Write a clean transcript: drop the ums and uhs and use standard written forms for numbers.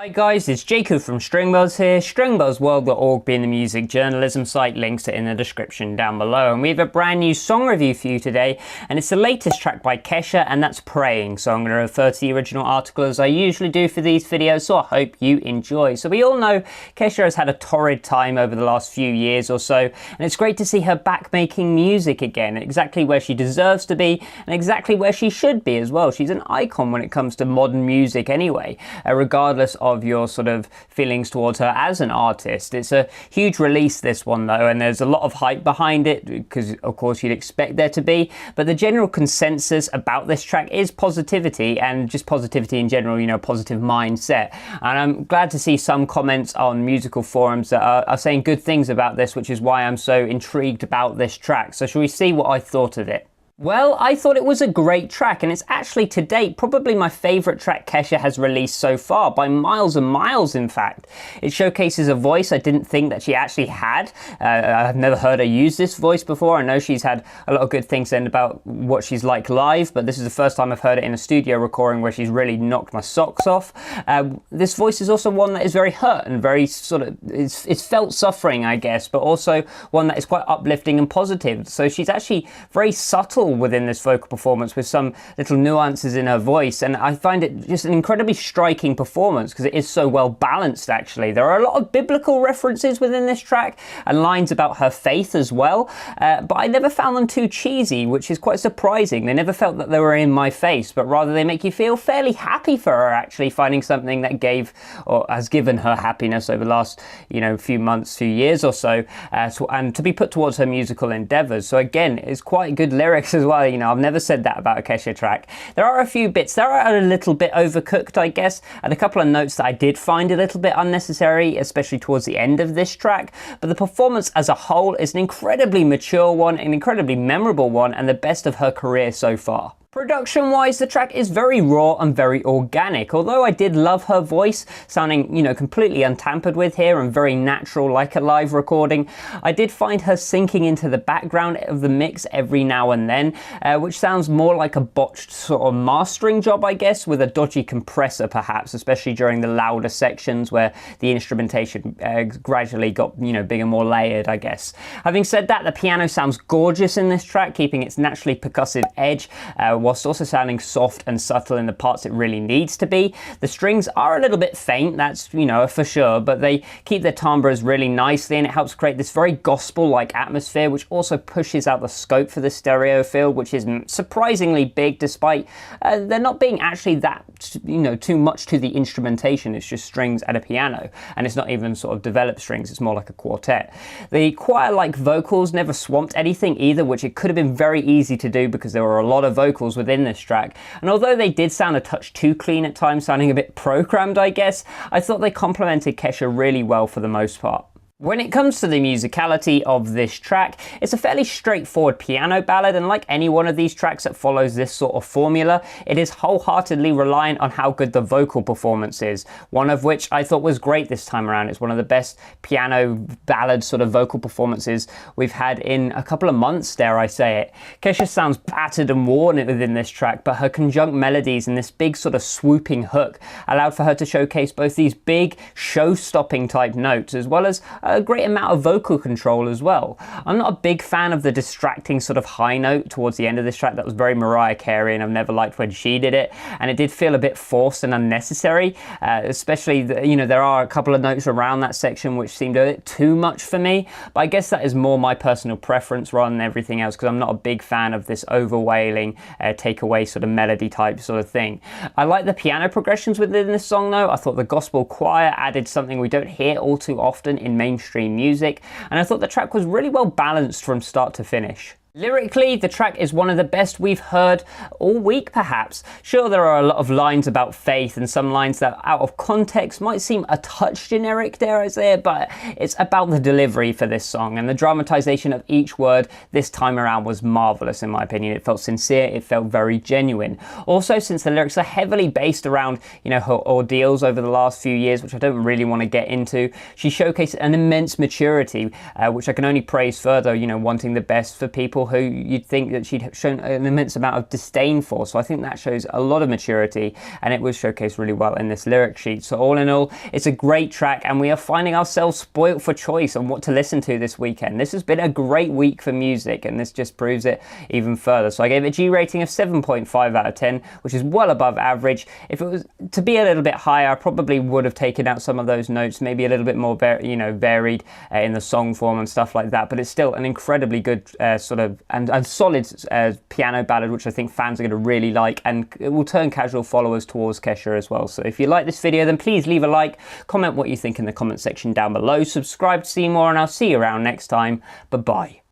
Hi guys, it's Jacob from Stringbuzz here, stringbuzzworld.org being the music journalism site, links are in the description down below. And we have a brand new song review for you today, and it's the latest track by Kesha, and that's Praying. So I'm going to refer to the original article as I usually do for these videos, so I hope you enjoy. So we all know Kesha has had a torrid time over the last few years or so, and it's great to see her back making music again, exactly where she deserves to be, and exactly where she should be as well. She's an icon when it comes to modern music anyway, regardless of your sort of feelings towards her as an artist. It's a huge release, this one though, and there's a lot of hype behind it because of course you'd expect there to be, but the general consensus about this track is positivity, and just positivity in general, you know, positive mindset. And I'm glad to see some comments on musical forums that are saying good things about this, which is why I'm so intrigued about this track. So shall we see what I thought of it? Well, I thought it was a great track, and it's actually to date probably my favourite track Kesha has released so far, by miles and miles in fact. It showcases a voice I didn't think that she actually had. I've never heard her use this voice before. I know she's had a lot of good things said about what she's like live, but this is the first time I've heard it in a studio recording where she's really knocked my socks off. This voice is also one that is very hurt and very sort of, it's felt suffering, I guess, but also one that is quite uplifting and positive. So she's actually very subtle within this vocal performance with some little nuances in her voice, and I find it just an incredibly striking performance because it is so well balanced actually. There are a lot of biblical references within this track and lines about her faith as well, but I never found them too cheesy, which is quite surprising. They never felt that they were in my face, but rather they make you feel fairly happy for her actually finding something that gave or has given her happiness over the last, you know, few months, few years or so, and to be put towards her musical endeavors. So again, it's quite good lyrics as well. You know, I've never said that about a Kesha track. There are a few bits that are a little bit overcooked, I guess, and a couple of notes that I did find a little bit unnecessary, especially towards the end of this track, but the performance as a whole is an incredibly mature one, an incredibly memorable one, and the best of her career so far. Production-wise, the track is very raw and very organic, although I did love her voice, sounding, you know, completely untampered with here and very natural like a live recording. I did find her sinking into the background of the mix every now and then, which sounds more like a botched sort of mastering job, I guess, with a dodgy compressor perhaps, especially during the louder sections where the instrumentation gradually got, you know, bigger, more layered, I guess. Having said that, the piano sounds gorgeous in this track, keeping its naturally percussive edge, whilst also sounding soft and subtle in the parts it really needs to be. The strings are a little bit faint, that's, you know, for sure, but they keep their timbres really nicely, and it helps create this very gospel-like atmosphere, which also pushes out the scope for the stereo field, which is surprisingly big, despite there not being actually that, you know, too much to the instrumentation. It's just strings and a piano, and it's not even sort of developed strings, it's more like a quartet. The choir-like vocals never swamped anything either, which it could have been very easy to do because there were a lot of vocals within this track, and although they did sound a touch too clean at times, sounding a bit programmed, I guess, I thought they complemented Kesha really well for the most part. When it comes to the musicality of this track, it's a fairly straightforward piano ballad, and like any one of these tracks that follows this sort of formula, it is wholeheartedly reliant on how good the vocal performance is, one of which I thought was great this time around. It's one of the best piano ballad sort of vocal performances we've had in a couple of months, dare I say it. Kesha sounds battered and worn within this track, but her conjunct melodies and this big sort of swooping hook allowed for her to showcase both these big show-stopping type notes as well as a great amount of vocal control as well. I'm not a big fan of the distracting sort of high note towards the end of this track. That was very Mariah Carey, and I've never liked when she did it, and it did feel a bit forced and unnecessary, especially you know, there are a couple of notes around that section which seemed a bit too much for me, but I guess that is more my personal preference rather than everything else, because I'm not a big fan of this overwailing takeaway sort of melody type sort of thing. I like the piano progressions within this song though. I thought the gospel choir added something we don't hear all too often in mainstream music, and I thought the track was really well balanced from start to finish. Lyrically, the track is one of the best we've heard all week, perhaps. Sure, there are a lot of lines about faith and some lines that out of context might seem a touch generic, dare I say it, but it's about the delivery for this song, and the dramatization of each word this time around was marvelous in my opinion. It felt sincere, it felt very genuine. Also, since the lyrics are heavily based around, you know, her ordeals over the last few years, which I don't really want to get into, she showcased an immense maturity, which I can only praise further, you know, wanting the best for people who you'd think that she'd shown an immense amount of disdain for. So I think that shows a lot of maturity, and it was showcased really well in this lyric sheet. So all in all, it's a great track, and we are finding ourselves spoilt for choice on what to listen to this weekend. This has been a great week for music, and this just proves it even further. So I gave it a G rating of 7.5 out of 10, which is well above average. If it was to be a little bit higher, I probably would have taken out some of those notes, maybe a little bit more varied in the song form and stuff like that. But it's still an incredibly good sort of and solid piano ballad, which I think fans are going to really like, and it will turn casual followers towards Kesha as well. So if you like this video, then please leave a like, comment what you think in the comment section down below, subscribe to see more, and I'll see you around next time. Bye bye.